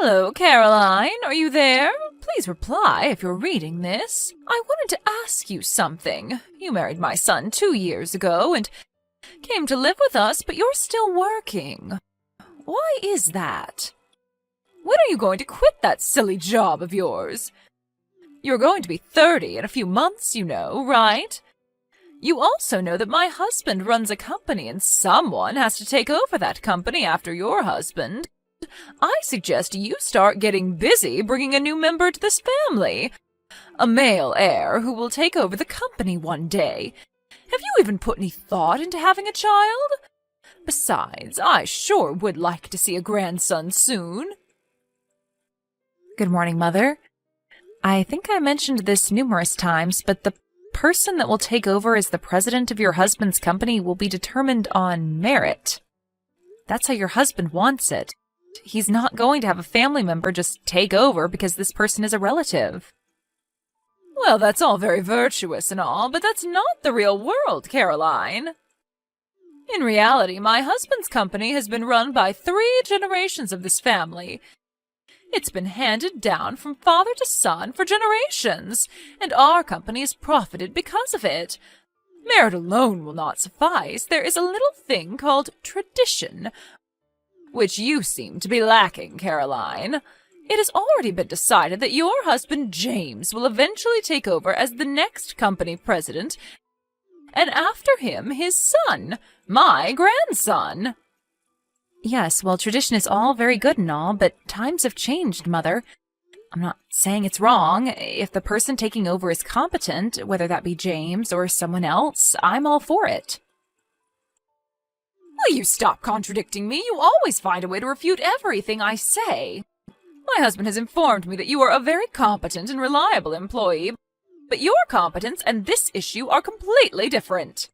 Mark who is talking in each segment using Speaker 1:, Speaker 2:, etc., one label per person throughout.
Speaker 1: Hello, Caroline. Are you there? Please reply if you're reading this. I wanted to ask you something. You married my son 2 years ago and came to live with us, but you're still working. Why is that? When are you going to quit that silly job of yours? You're going to be 30 in a few months, you know, right? You also know that my husband runs a company and someone has to take over that company after your husband. I suggest you start getting busy bringing a new member to this family. A male heir who will take over the company one day. Have you even put any thought into having a child? Besides, I sure would like to see a grandson soon.
Speaker 2: Good morning, Mother. I think I mentioned this numerous times, but the person that will take over as the president of your husband's company will be determined on merit. That's how your husband wants it. He's not going to have a family member just take over because this person is a relative.
Speaker 1: Well, that's all very virtuous and all, but that's not the real world, Caroline. In reality, my husband's company has been run by 3 generations of this family. It's been handed down from father to son for generations, and our company has profited because of it. Merit alone will not suffice. There is a little thing called tradition, which you seem to be lacking, Caroline. It has already been decided that your husband James will eventually take over as the next company president, and after him his son, my grandson.
Speaker 2: Yes, well, tradition is all very good and all, but times have changed, Mother. I'm not saying it's wrong. If the person taking over is competent, whether that be James or someone else, I'm all for it.
Speaker 1: Will you stop contradicting me? You always find a way to refute everything I say. My husband has informed me that you are a very competent and reliable employee, but your competence and this issue are completely different.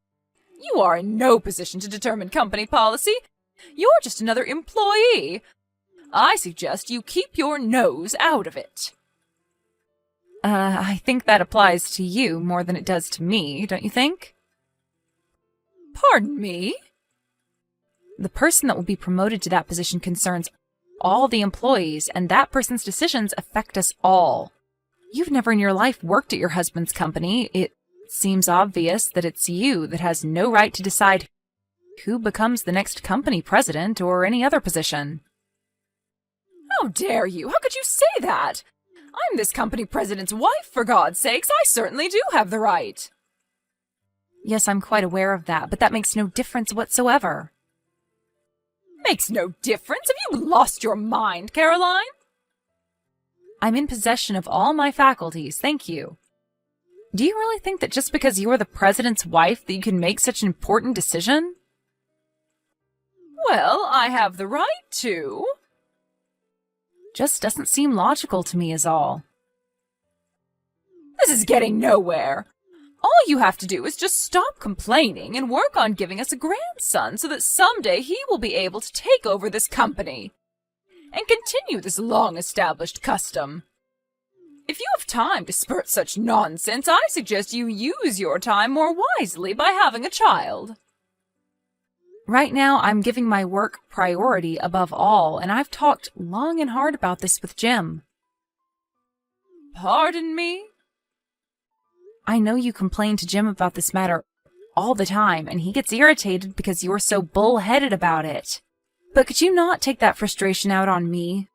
Speaker 1: You are in no position to determine company policy. You're just another employee. I suggest you keep your nose out of it.
Speaker 2: I think that applies to you more than it does to me, don't you think?
Speaker 1: Pardon me?
Speaker 2: The person that will be promoted to that position concerns all the employees, and that person's decisions affect us all. You've never in your life worked at your husband's company. It seems obvious that it's you that has no right to decide who becomes the next company president or any other position.
Speaker 1: How dare you? How could you say that? I'm this company president's wife, for God's sakes. I certainly do have the right.
Speaker 2: Yes, I'm quite aware of that, but that makes no difference whatsoever.
Speaker 1: Makes no difference? Have you lost your mind, Caroline?
Speaker 2: I'm in possession of all my faculties, thank you. Do you really think that just because you're the president's wife that you can make such an important decision?
Speaker 1: Well, I have the right to.
Speaker 2: Just doesn't seem logical to me is all.
Speaker 1: This is getting nowhere. All you have to do is just stop complaining and work on giving us a grandson so that someday he will be able to take over this company and continue this long-established custom. If you have time to spurt such nonsense, I suggest you use your time more wisely by having a child.
Speaker 2: Right now, I'm giving my work priority above all, and I've talked long and hard about this with Jim.
Speaker 1: Pardon me?
Speaker 2: I know you complain to Jim about this matter all the time, and he gets irritated because you're so bull-headed about it. But could you not take that frustration out on me?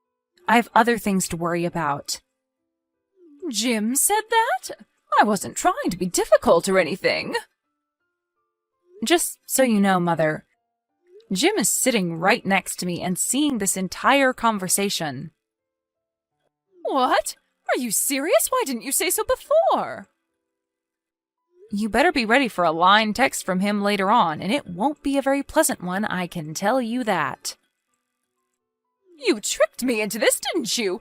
Speaker 2: I have other things to worry about.
Speaker 1: Jim said that? I wasn't trying to be difficult or anything.
Speaker 2: Just so you know, Mother, Jim is sitting right next to me and seeing this entire conversation.
Speaker 1: What? Are you serious? Why didn't you say so before?
Speaker 2: You better be ready for a line text from him later on, and it won't be a very pleasant one, I can tell you that.
Speaker 1: You tricked me into this, didn't you?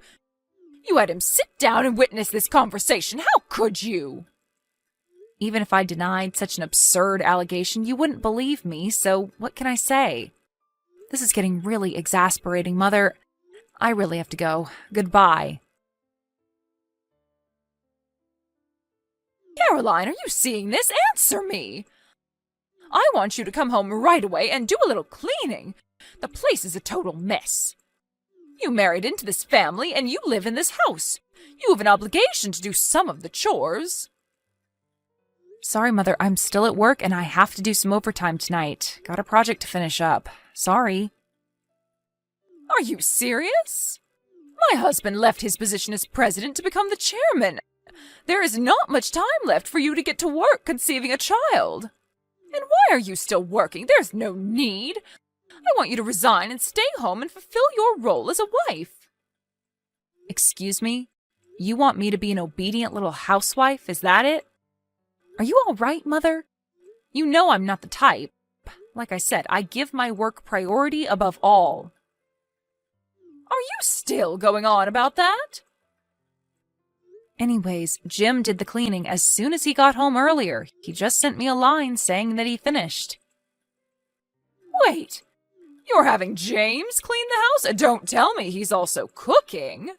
Speaker 1: You had him sit down and witness this conversation. How could you?
Speaker 2: Even if I denied such an absurd allegation, you wouldn't believe me, so what can I say? This is getting really exasperating, Mother. I really have to go. Goodbye.
Speaker 1: Caroline, are you seeing this? Answer me! I want you to come home right away and do a little cleaning. The place is a total mess. You married into this family and you live in this house. You have an obligation to do some of the chores.
Speaker 2: Sorry, Mother, I'm still at work and I have to do some overtime tonight. Got a project to finish up. Sorry.
Speaker 1: Are you serious? My husband left his position as president to become the chairman. There is not much time left for you to get to work conceiving a child. And why are you still working? There's no need. I want you to resign and stay home and fulfill your role as a wife.
Speaker 2: Excuse me? You want me to be an obedient little housewife? Is that it? Are you all right, Mother? You know I'm not the type. Like I said, I give my work priority above all.
Speaker 1: Are you still going on about that?
Speaker 2: Anyways, Jim did the cleaning as soon as he got home earlier. He just sent me a line saying that he finished.
Speaker 1: Wait, you're having James clean the house? And don't tell me he's also cooking.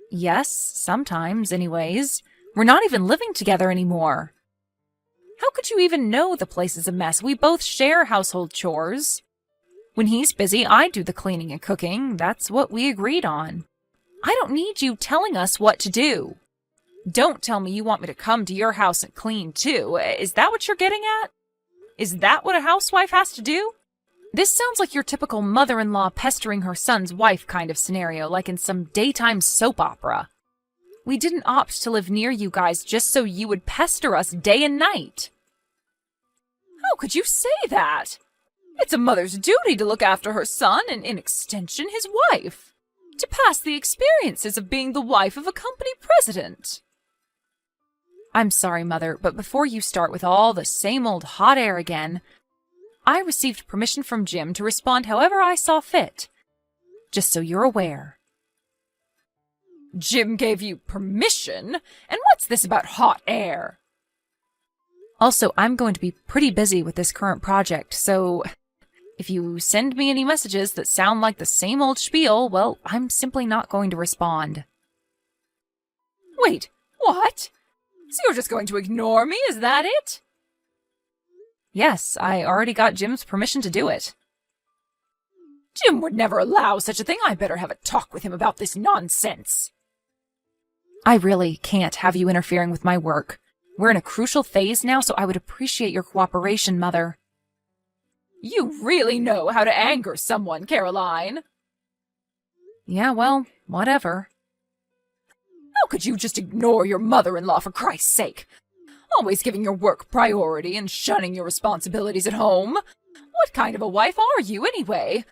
Speaker 2: Yes, sometimes, anyways. We're not even living together anymore. How could you even know the place is a mess? We both share household chores. When he's busy, I do the cleaning and cooking. That's what we agreed on. I don't need you telling us what to do. Don't tell me you want me to come to your house and clean too. Is that what you're getting at? Is that what a housewife has to do? This sounds like your typical mother-in-law pestering her son's wife kind of scenario, like in some daytime soap opera. We didn't opt to live near you guys just so you would pester us day and night.
Speaker 1: How could you say that? It's a mother's duty to look after her son and, in extension, his wife. To pass the experiences of being the wife of a company president.
Speaker 2: I'm sorry, Mother, but before you start with all the same old hot air again, I received permission from Jim to respond however I saw fit. Just so you're aware.
Speaker 1: Jim gave you permission? And what's this about hot air?
Speaker 2: Also, I'm going to be pretty busy with this current project, so if you send me any messages that sound like the same old spiel, well, I'm simply not going to respond.
Speaker 1: Wait, what? So you're just going to ignore me, is that it?
Speaker 2: Yes, I already got Jim's permission to do it.
Speaker 1: Jim would never allow such a thing. I better have a talk with him about this nonsense.
Speaker 2: I really can't have you interfering with my work. We're in a crucial phase now, so I would appreciate your cooperation, Mother.
Speaker 1: You really know how to anger someone, Caroline.
Speaker 2: Yeah, well, whatever.
Speaker 1: How could you just ignore your mother-in-law, for Christ's sake? Always giving your work priority and shunning your responsibilities at home. What kind of a wife are you, anyway?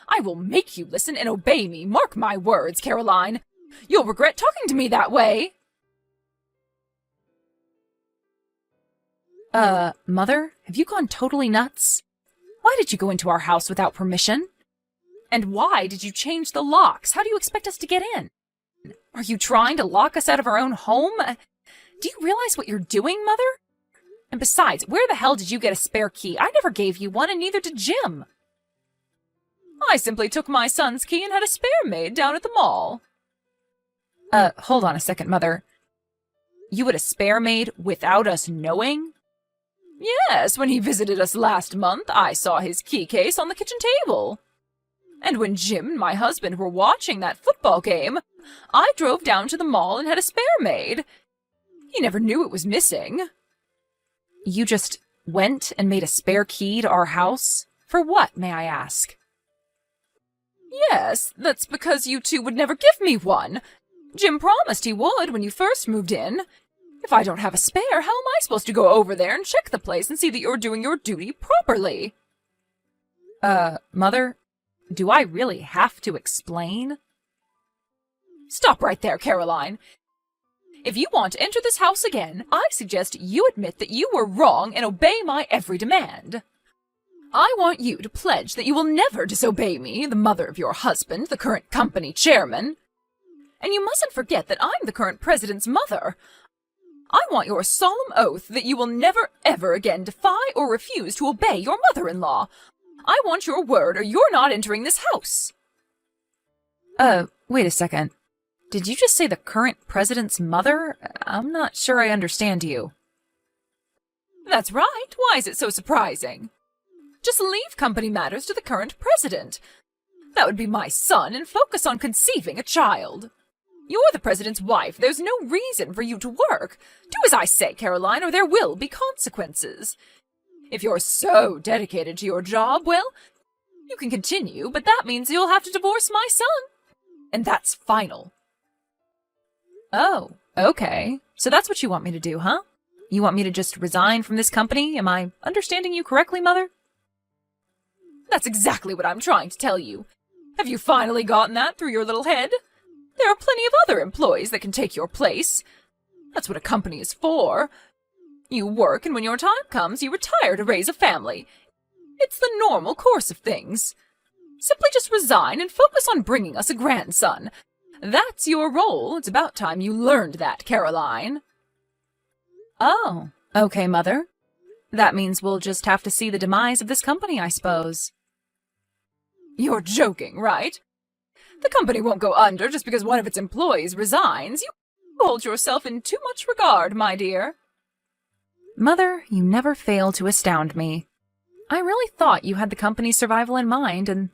Speaker 1: I will make you listen and obey me. Mark my words, Caroline. You'll regret talking to me that way.
Speaker 2: Mother, have you gone totally nuts? Why did you go into our house without permission? And why did you change the locks? How do you expect us to get in? Are you trying to lock us out of our own home? Do you realize what you're doing, Mother? And besides, where the hell did you get a spare key? I never gave you one, and neither did Jim.
Speaker 1: I simply took my son's key and had a spare made down at the mall.
Speaker 2: Hold on a second, Mother. You had a spare made without us knowing?
Speaker 1: Yes, when he visited us last month, I saw his key case on the kitchen table. And when Jim and my husband were watching that football game, I drove down to the mall and had a spare made. He never knew it was missing.
Speaker 2: You just went and made a spare key to our house? For what, may I ask?
Speaker 1: Yes, that's because you two would never give me one. Jim promised he would when you first moved in. If I don't have a spare, how am I supposed to go over there and check the place and see that you're doing your duty properly?
Speaker 2: Mother, do I really have to explain?
Speaker 1: Stop right there, Caroline. If you want to enter this house again, I suggest you admit that you were wrong and obey my every demand. I want you to pledge that you will never disobey me, the mother of your husband, the current company chairman. And you mustn't forget that I'm the current president's mother. I want your solemn oath that you will never, ever again defy or refuse to obey your mother-in-law. I want your word or you're not entering this house.
Speaker 2: Wait a second. Did you just say the current president's mother? I'm not sure I understand you.
Speaker 1: That's right. Why is it so surprising? Just leave company matters to the current president. That would be my son and focus on conceiving a child. You're the president's wife. There's no reason for you to work. Do as I say, Caroline, or there will be consequences. If you're so dedicated to your job, well, you can continue, but that means you'll have to divorce my son. And that's final.
Speaker 2: Oh, okay. So that's what you want me to do, huh? You want me to just resign from this company? Am I understanding you correctly, Mother?
Speaker 1: That's exactly what I'm trying to tell you. Have you finally gotten that through your little head? There are plenty of other employees that can take your place. That's what a company is for. You work, and when your time comes, you retire to raise a family. It's the normal course of things. Simply just resign and focus on bringing us a grandson. That's your role. It's about time you learned that, Caroline.
Speaker 2: Oh, okay, Mother. That means we'll just have to see the demise of this company, I suppose.
Speaker 1: You're joking, right? The company won't go under just because one of its employees resigns. You hold yourself in too much regard, my dear.
Speaker 2: Mother, you never fail to astound me. I really thought you had the company's survival in mind and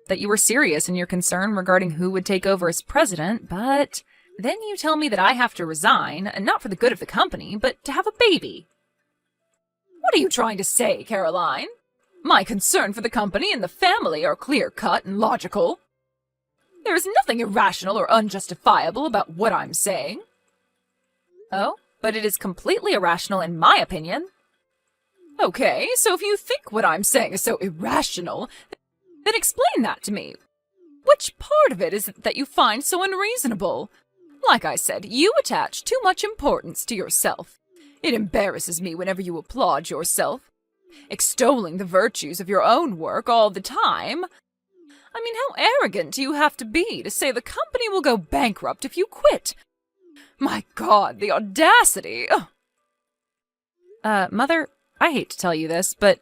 Speaker 2: that you were serious in your concern regarding who would take over as president, but then you tell me that I have to resign, and not for the good of the company, but to have a baby.
Speaker 1: What are you trying to say, Caroline? My concern for the company and the family are clear-cut and logical. There is nothing irrational or unjustifiable about what I'm saying.
Speaker 2: Oh, but it is completely irrational in my opinion.
Speaker 1: Okay, so if you think what I'm saying is so irrational, then explain that to me. Which part of it is it that you find so unreasonable? Like I said, you attach too much importance to yourself. It embarrasses me whenever you applaud yourself, extolling the virtues of your own work all the time. I mean, how arrogant do you have to be to say the company will go bankrupt if you quit? My God, the audacity!
Speaker 2: Mother, I hate to tell you this, but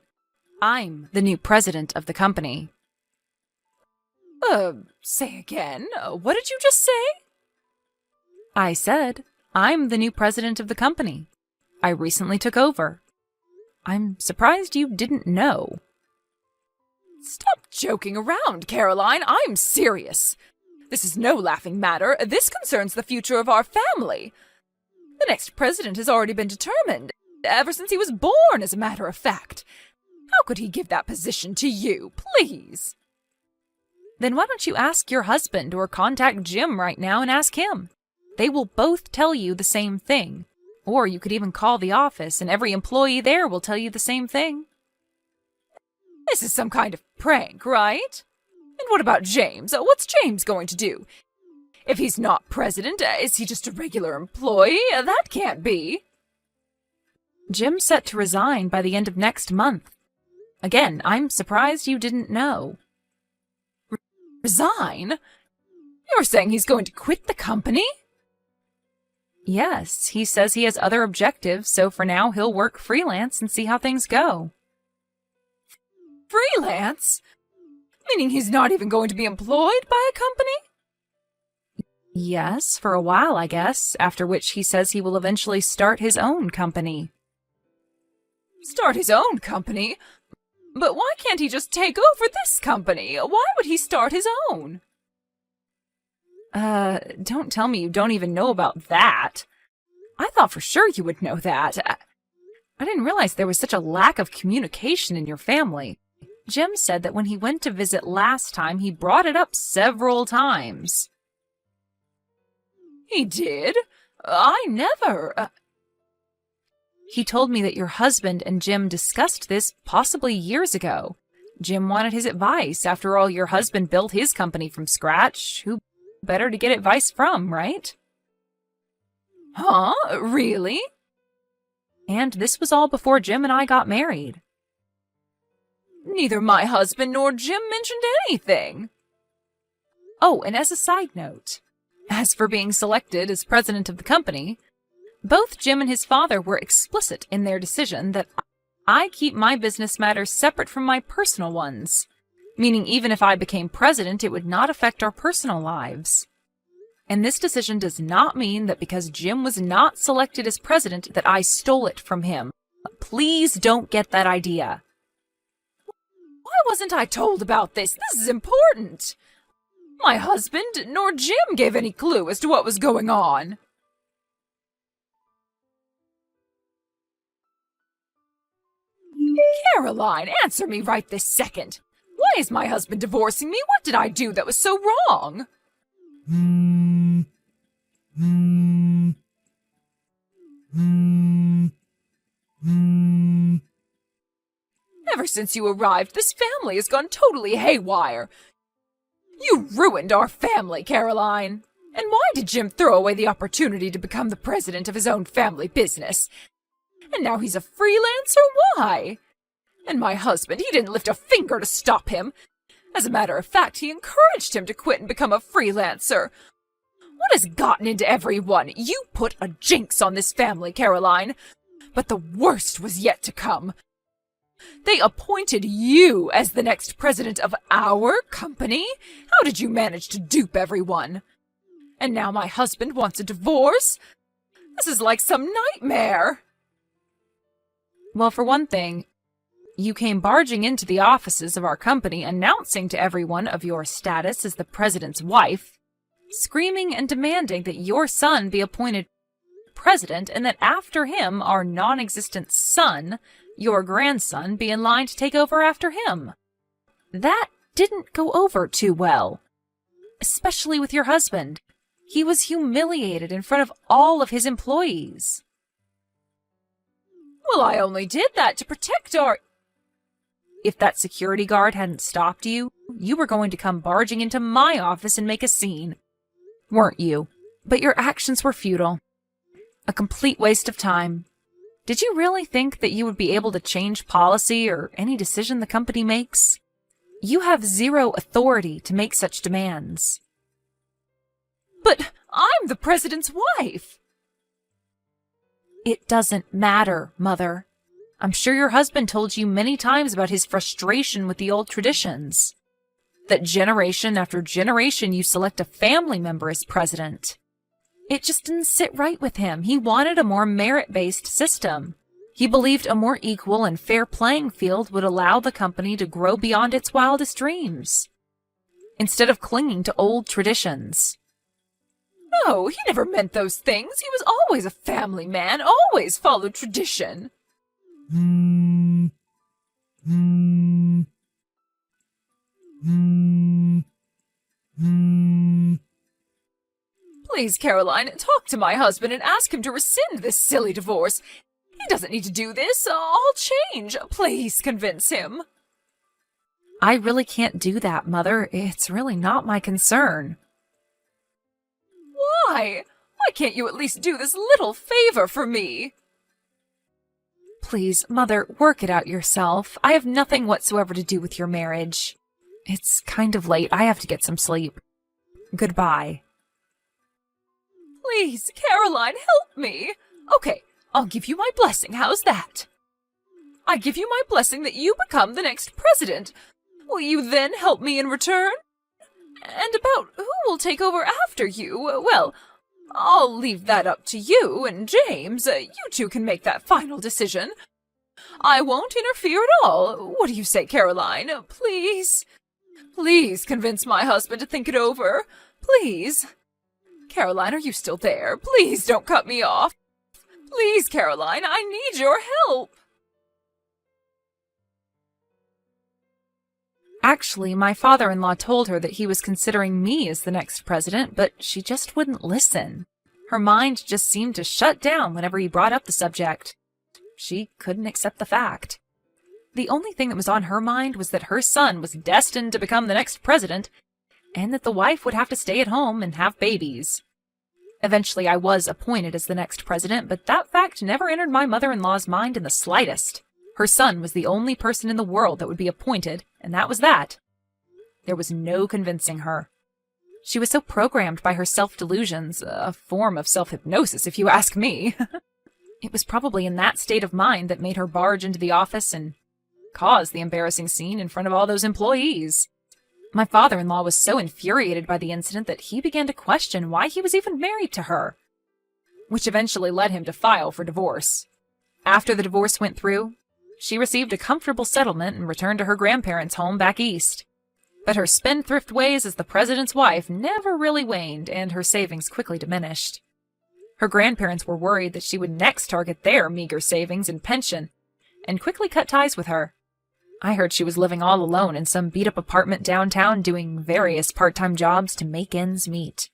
Speaker 2: I'm the new president of the company.
Speaker 1: Say again? What did you just say?
Speaker 2: I said, I'm the new president of the company. I recently took over. I'm surprised you didn't know.
Speaker 1: Stop joking around, Caroline. I'm serious. This is no laughing matter. This concerns the future of our family. The next president has already been determined, ever since he was born, as a matter of fact. How could he give that position to you, please?
Speaker 2: Then why don't you ask your husband or contact Jim right now and ask him? They will both tell you the same thing. Or you could even call the office and every employee there will tell you the same thing.
Speaker 1: This is some kind of prank, right? And what about James? What's James going to do? If he's not president, is he just a regular employee? That can't be.
Speaker 2: Jim's set to resign by the end of next month. Again, I'm surprised you didn't know.
Speaker 1: Resign? You're saying he's going to quit the company?
Speaker 2: Yes, he says he has other objectives, so for now he'll work freelance and see how things go.
Speaker 1: Freelance? Meaning he's not even going to be employed by a company?
Speaker 2: Yes, for a while, I guess, after which he says he will eventually start his own company.
Speaker 1: Start his own company? But why can't he just take over this company? Why would he start his own?
Speaker 2: Don't tell me you don't even know about that. I thought for sure you would know that. I didn't realize there was such a lack of communication in your family. Jim said that when he went to visit last time, he brought it up several times.
Speaker 1: He did? I never...
Speaker 2: He told me that your husband and Jim discussed this possibly years ago. Jim wanted his advice. After all, your husband built his company from scratch. Who better to get advice from, right?
Speaker 1: Huh? Really?
Speaker 2: And this was all before Jim and I got married.
Speaker 1: Neither my husband nor Jim mentioned anything.
Speaker 2: Oh, and as a side note, as for being selected as president of the company, both Jim and his father were explicit in their decision that I keep my business matters separate from my personal ones, meaning even if I became president, it would not affect our personal lives. And this decision does not mean that because Jim was not selected as president that I stole it from him. Please don't get that idea.
Speaker 1: Why wasn't I told about this? This is important. My husband nor Jim gave any clue as to what was going on. Caroline, answer me right this second. Why is my husband divorcing me? What did I do that was so wrong? Ever since you arrived, this family has gone totally haywire. You ruined our family, Caroline. And why did Jim throw away the opportunity to become the president of his own family business? And now he's a freelancer? Why? And my husband, he didn't lift a finger to stop him. As a matter of fact, he encouraged him to quit and become a freelancer. What has gotten into everyone? You put a jinx on this family, Caroline. But the worst was yet to come. They appointed you as the next president of our company? How did you manage to dupe everyone? And now my husband wants a divorce? This is like some nightmare.
Speaker 2: Well, for one thing, you came barging into the offices of our company announcing to everyone of your status as the president's wife, screaming and demanding that your son be appointed president and that after him, our non-existent son, your grandson, be in line to take over after him. That didn't go over too well, especially with your husband. He was humiliated in front of all of his employees.
Speaker 1: Well, I only did that to protect our...
Speaker 2: If that security guard hadn't stopped you, you were going to come barging into my office and make a scene. Weren't you? But your actions were futile. A complete waste of time. Did you really think that you would be able to change policy or any decision the company makes? You have zero authority to make such demands.
Speaker 1: But I'm the president's wife.
Speaker 2: It doesn't matter, Mother. I'm sure your husband told you many times about his frustration with the old traditions. That generation after generation you select a family member as president. It just didn't sit right with him. He wanted a more merit-based system. He believed a more equal and fair playing field would allow the company to grow beyond its wildest dreams, instead of clinging to old traditions.
Speaker 1: No, he never meant those things. He was always a family man, always followed tradition. Please, Caroline, talk to my husband and ask him to rescind this silly divorce. He doesn't need to do this. I'll change. Please convince him.
Speaker 2: I really can't do that, Mother. It's really not my concern.
Speaker 1: Why? Why can't you at least do this little favor for me?
Speaker 2: Please, Mother, work it out yourself. I have nothing whatsoever to do with your marriage. It's kind of late. I have to get some sleep. Goodbye.
Speaker 1: Please, Caroline, help me. Okay, I'll give you my blessing. How's that? I give you my blessing that you become the next president. Will you then help me in return? And about who will take over after you, well, I'll leave that up to you and James. You two can make that final decision. I won't interfere at all. What do you say, Caroline? Please? Please convince my husband to think it over. Please? Caroline, are you still there? Please don't cut me off. Please, Caroline, I need your help.
Speaker 2: Actually, my father-in-law told her that he was considering me as the next president, but she just wouldn't listen. Her mind just seemed to shut down whenever he brought up the subject. She couldn't accept the fact. The only thing that was on her mind was that her son was destined to become the next president, and that the wife would have to stay at home and have babies. Eventually, I was appointed as the next president, but that fact never entered my mother-in-law's mind in the slightest. Her son was the only person in the world that would be appointed, and that was that. There was no convincing her. She was so programmed by her self-delusions, a form of self-hypnosis, if you ask me. It was probably in that state of mind that made her barge into the office and cause the embarrassing scene in front of all those employees. My father-in-law was so infuriated by the incident that he began to question why he was even married to her, which eventually led him to file for divorce. After the divorce went through, she received a comfortable settlement and returned to her grandparents' home back east. But her spendthrift ways as the president's wife never really waned, and her savings quickly diminished. Her grandparents were worried that she would next target their meager savings and pension, and quickly cut ties with her. I heard she was living all alone in some beat-up apartment downtown doing various part-time jobs to make ends meet.